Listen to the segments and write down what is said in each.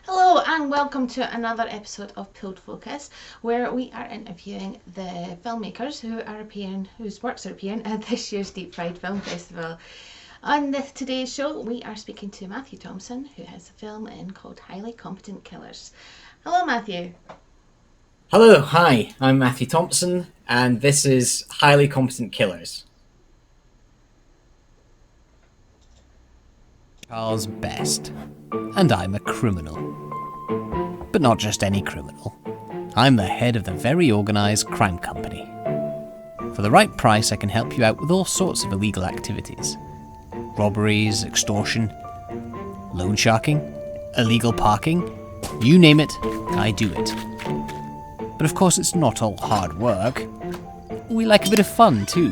Hello and welcome to another episode of Pulled Focus, where we are interviewing the filmmakers whose works are appearing at this year's Deep Fried Film Festival. On today's show, we are speaking to Matthew Thomson, who has a film in called Highly Competent Killers. Hello, Matthew. Hello, hi, I'm Matthew Thomson, and this is Highly Competent Killers. Charles Best, and I'm a criminal. But not just any criminal. I'm the head of the very organised crime company. For the right price, I can help you out with all sorts of illegal activities. Robberies, extortion, loan sharking, illegal parking, you name it, I do it. But of course it's not all hard work. We like a bit of fun too.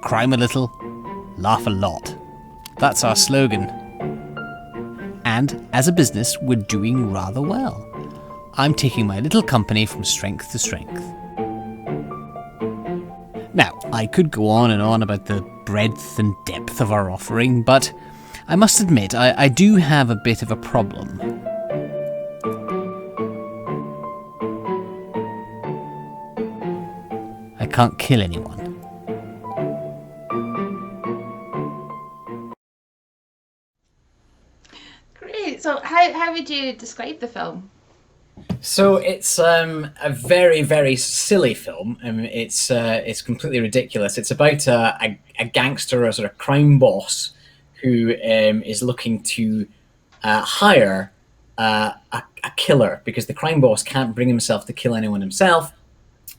Crime a little, laugh a lot. That's our slogan. And as a business, we're doing rather well. I'm taking my little company from strength to strength. Now, I could go on and on about the breadth and depth of our offering, but I must admit, I do have a bit of a problem. I can't kill anyone. Great. So how would you describe the film? So it's a very, very silly film. It's completely ridiculous. It's about a gangster, a sort of crime boss, who is looking to hire a killer because the crime boss can't bring himself to kill anyone himself.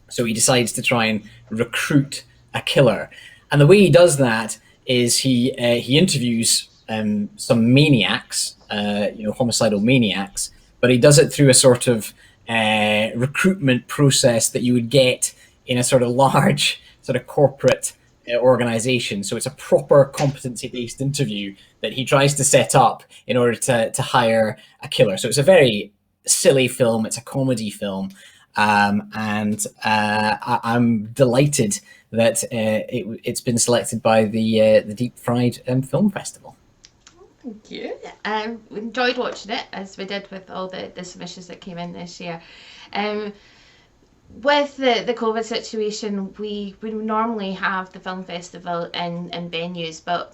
So he decides to try and recruit a killer. And the way he does that is he interviews some maniacs, homicidal maniacs, but he does it through a sort of recruitment process that you would get in a sort of large sort of corporate organization. So it's a proper competency-based interview that he tries to set up in order to hire a killer. So it's a very silly film. It's a comedy film. I'm delighted that it's been selected by the Deep Fried Film Festival. Thank you. We enjoyed watching it, as we did with all the submissions that came in this year. With the COVID situation, we normally have the film festival in venues, but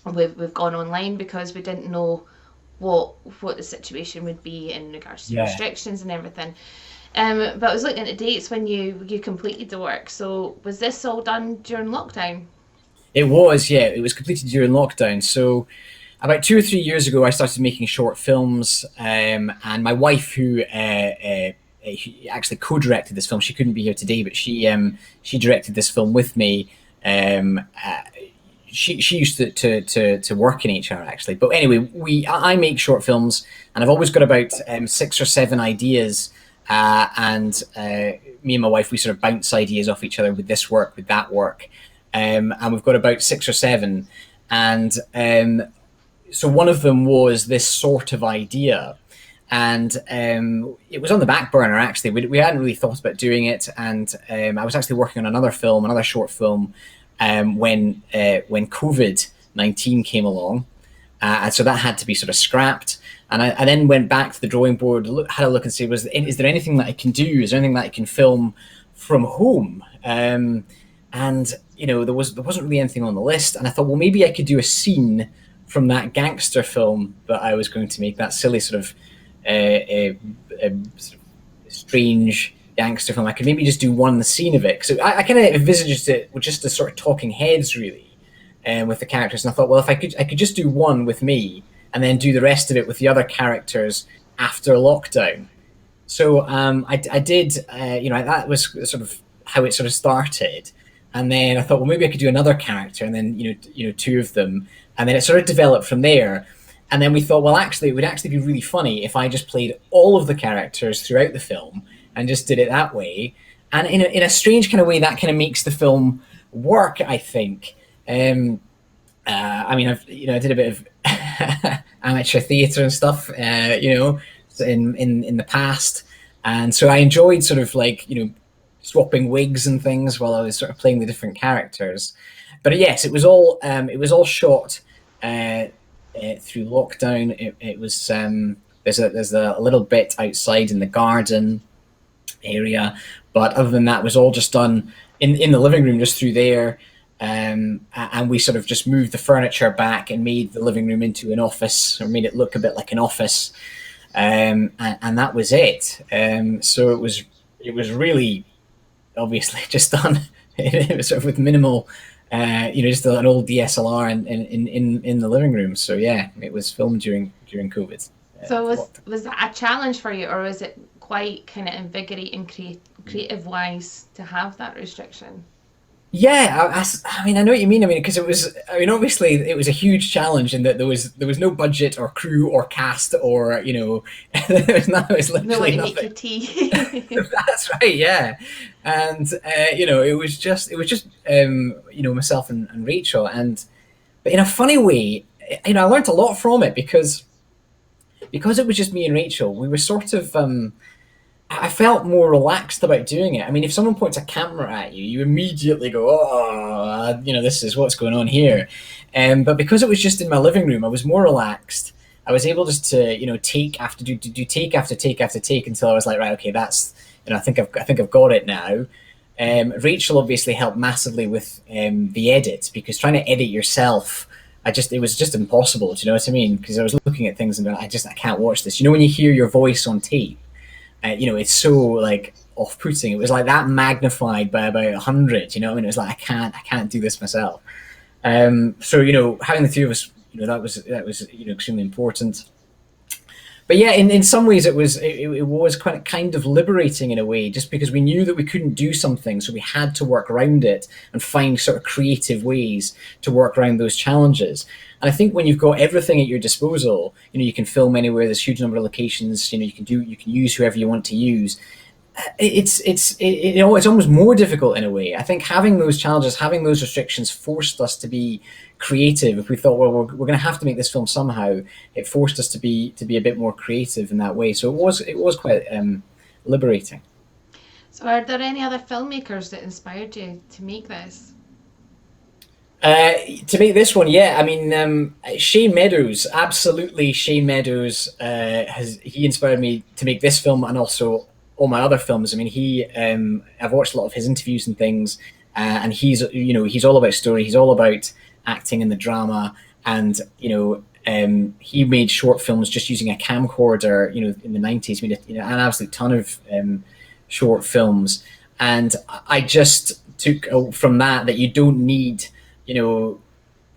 we've gone online because we didn't know what the situation would be in regards to restrictions and everything. But I was looking at the dates when you completed the work. So was this all done during lockdown? It was, yeah. It was completed during lockdown. So about 2 or 3 years ago, I started making short films, and my wife, who actually co-directed this film, she couldn't be here today, but she directed this film with me. She used to work in HR actually, but anyway, I make short films, and I've always got about 6 or 7 ideas. And me and my wife, we sort of bounce ideas off each other with this work, with that work. And we've got about 6 or 7. And so one of them was this sort of idea. And it was on the back burner, actually. We hadn't really thought about doing it. And I was actually working on another short film, when COVID-19 came along. And so that had to be sort of scrapped. And I then went back to the drawing board, had a look and see, is there anything that I can do? Is there anything that I can film from home? And there wasn't really anything on the list. And I thought, well, maybe I could do a scene from that gangster film that I was going to make, that silly sort of strange gangster film. I could maybe just do one scene of it. So I kind of envisaged it with just the sort of talking heads, really, with the characters. And I thought, well, if I could just do one with me, and then do the rest of it with the other characters after lockdown. So I did, that was sort of how it sort of started. And then I thought, well, maybe I could do another character, and then, 2 of them. And then it sort of developed from there. And then we thought, well, actually, it would actually be really funny if I just played all of the characters throughout the film and just did it that way. And in a strange kind of way, that kind of makes the film work, I think. I did a bit of amateur theatre and stuff, in the past, and so I enjoyed sort of swapping wigs and things while I was sort of playing the different characters. But yes, it was all shot through lockdown. It was there's a little bit outside in the garden area, but other than that, it was all just done in the living room, just through there. And we sort of just moved the furniture back and made the living room into an office, or made it look a bit like an office. And that was it. So it was really obviously just done it was sort of with minimal, just an old DSLR in the living room. So yeah, it was filmed during COVID. So was that a challenge for you, or was it quite kind of invigorating creative wise to have that restriction? Yeah, I mean, I know what you mean. I mean, because obviously it was a huge challenge in that there was no budget or crew or cast or, there was literally No one to nothing. make your tea. That's right, yeah. And it was just myself and Rachel, but in a funny way, I learned a lot from it because it was just me and Rachel. We were sort of I felt more relaxed about doing it. I mean, if someone points a camera at you, you immediately go, "Oh, this is what's going on here." But because it was just in my living room, I was more relaxed. I was able just to, take after do take after take after take until I was like, right, okay, that's, I think I've got it now. Rachel obviously helped massively with the edit, because trying to edit yourself, it was just impossible. Do you know what I mean? Because I was looking at things and going, I can't watch this. When you hear your voice on tape, it's so like off-putting. It was like that magnified by about 100. It was like I can't do this myself. So having the three of us, that was extremely important. But yeah, in some ways it was quite kind of liberating in a way, just because we knew that we couldn't do something, so we had to work around it and find sort of creative ways to work around those challenges. And I think when you've got everything at your disposal, you can film anywhere. There's a huge number of locations. You can use whoever you want to use. It's almost more difficult in a way. I think having those challenges, having those restrictions, forced us to be creative. If we thought, well, we're going to have to make this film somehow, it forced us to be a bit more creative in that way. So it was quite liberating. So are there any other filmmakers that inspired you to make this? To make this one, yeah. I mean, Shane Meadows, absolutely. Shane Meadows he inspired me to make this film, and also all my other films. I mean, I've watched a lot of his interviews and things, and he's all about story. He's all about acting and the drama, and he made short films just using a camcorder. In the 90s, made an absolute ton of short films, and I just took from that you don't need a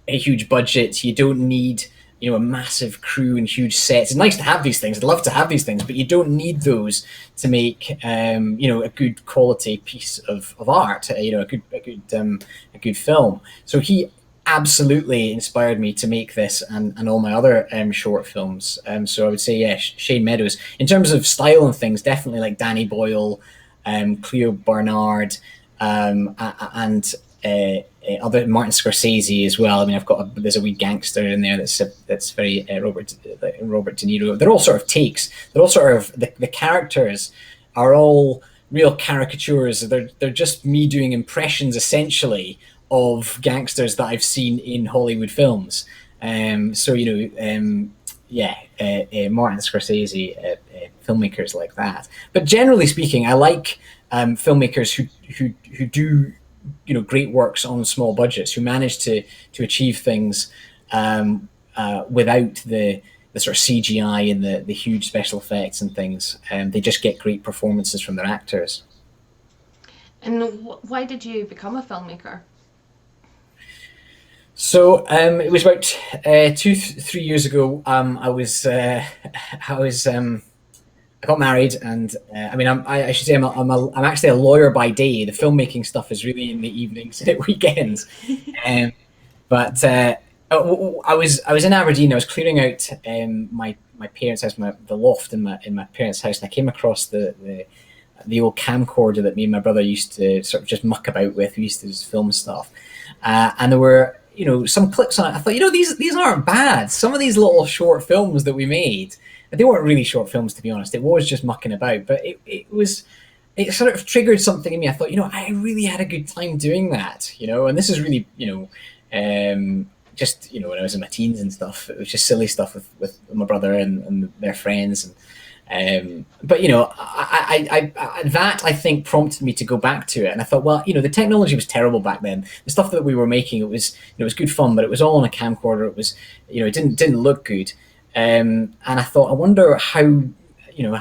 huge budget. You don't need a massive crew and huge sets. It's nice to have these things. I'd love to have these things, but you don't need those to make a good quality piece of art. A good film. So he absolutely inspired me to make this and all my other short films. So I would say, yeah, Shane Meadows. In terms of style and things, definitely like Danny Boyle, Cleo Barnard, and other Martin Scorsese as well. I mean, there's a wee gangster in there that's very Robert De Niro. They're all sort of takes. They're all sort of the characters are all real caricatures. They're just me doing impressions essentially of gangsters that I've seen in Hollywood films. Martin Scorsese, filmmakers like that. But generally speaking, I like filmmakers who do great works on small budgets, who manage to achieve things without the sort of CGI and the huge special effects and things. They just get great performances from their actors. And why did you become a filmmaker? So it was about 2-3 years ago. I got married, and I should say I'm actually a lawyer by day. The filmmaking stuff is really in the evenings and weekends. But I was in Aberdeen. I was clearing out my parents' house, the loft in my parents' house, and I came across the old camcorder that me and my brother used to sort of just muck about with. We used to just film stuff, and there were some clips on it. I thought, these aren't bad. Some of these little short films that we made, they weren't really short films, to be honest. It was just mucking about, but it was it sort of triggered something in me. I thought, I really had a good time doing that, and this is really, just, when I was in my teens and stuff, it was just silly stuff with my brother and their friends. But that I think prompted me to go back to it. And I thought, well, the technology was terrible back then. The stuff that we were making, it was good fun, but it was all on a camcorder. It was, it didn't look good. And I thought, I wonder how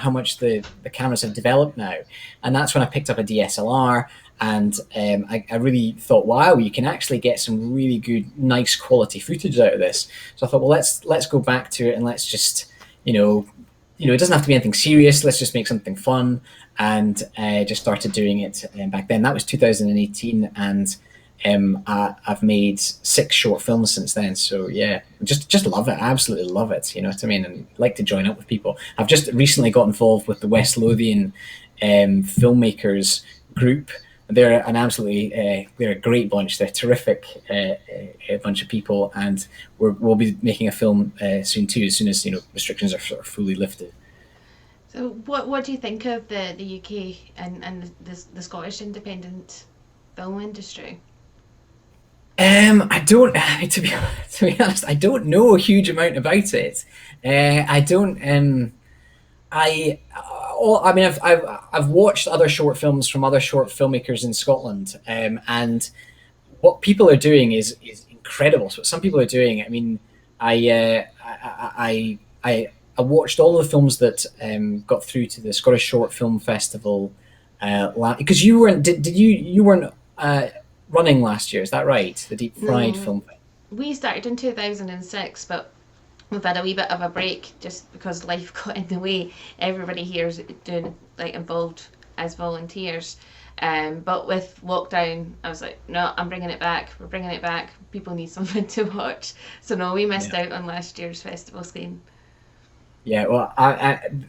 much the cameras have developed now. And that's when I picked up a DSLR, and I really thought, wow, you can actually get some really good, nice quality footage out of this. So I thought, well, let's go back to it, and let's just, it doesn't have to be anything serious. Let's just make something fun, and just started doing it back then. That was 2018, and I've made 6 short films since then. So yeah, just love it. I absolutely love it. You know what I mean? And like to join up with people. I've just recently got involved with the West Lothian filmmakers group. They're they're a great bunch. They're a terrific a bunch of people, and we'll be making a film soon too, as soon as restrictions are sort of fully lifted. So what do you think of the UK and the Scottish independent film industry? I don't, to be honest, I don't know a huge amount about it. I don't. I mean, I've watched other short films from other short filmmakers in Scotland, and what people are doing is incredible. So what some people are doing, I mean, I watched all the films that got through to the Scottish Short Film Festival, because you weren't, you weren't running last year, is that right? The Deep Fried Film Festival. We started in 2006, but we've had a wee bit of a break just because life got in the way. Everybody here is involved as volunteers. But with lockdown, I was like, no, I'm bringing it back. We're bringing it back. People need something to watch. So no, we missed out on last year's festival scheme. Yeah, well,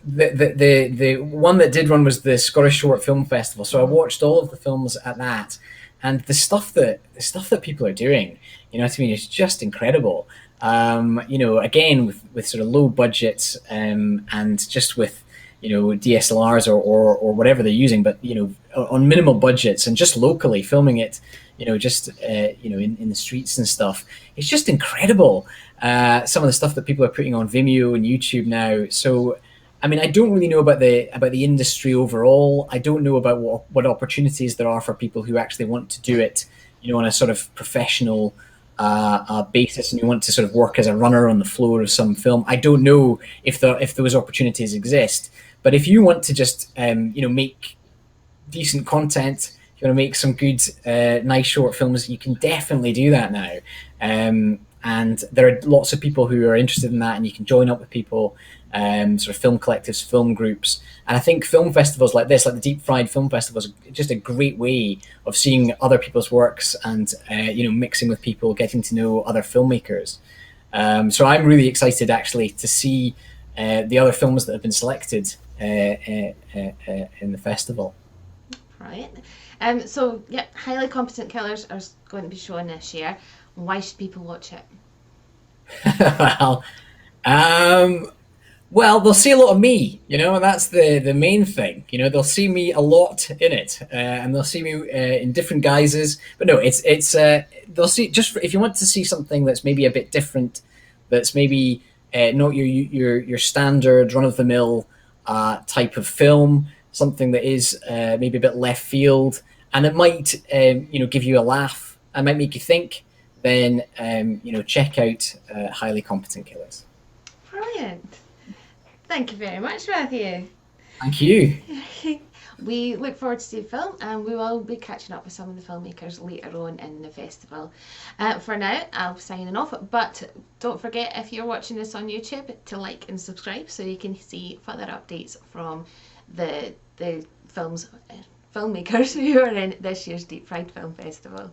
the one that did run was the Scottish Short Film Festival. So I watched all of the films at that, and the stuff that people are doing, you know what I mean, is just incredible. Again with sort of low budgets, and just with DSLRs or whatever they're using, but on minimal budgets and just locally filming it, just in the streets and stuff. It's just incredible. Some of the stuff that people are putting on Vimeo and YouTube now. So, I mean, I don't really know about the industry overall. I don't know about what opportunities there are for people who actually want to do it, on a sort of professional basis, and you want to sort of work as a runner on the floor of some film. I don't know if those opportunities exist. But if you want to just make decent content, if you want to make some good, nice short films, you can definitely do that now. And there are lots of people who are interested in that, and you can join up with people, sort of film collectives, film groups. And I think film festivals like this, like the Deep Fried Film Festival, is just a great way of seeing other people's works and, mixing with people, getting to know other filmmakers. So I'm really excited actually to see the other films that have been selected in the festival. Right. So yeah, Highly Competent Killers are going to be shown this year. Why should people watch it? Well, they'll see a lot of me, and that's the main thing. They'll see me a lot in it, and they'll see me in different guises. But no, it's they'll see, just if you want to see something that's maybe a bit different, that's maybe not your standard run of the mill type of film, something that is maybe a bit left field, and it might give you a laugh and might make you think. Then check out Highly Competent Killers. Brilliant. Thank you very much, Matthew. Thank you. We look forward to the film, and we will be catching up with some of the filmmakers later on in the festival. For now, I'll be signing off, but don't forget, if you're watching this on YouTube, to like and subscribe so you can see further updates from the filmmakers who are in this year's Deep Fried Film Festival.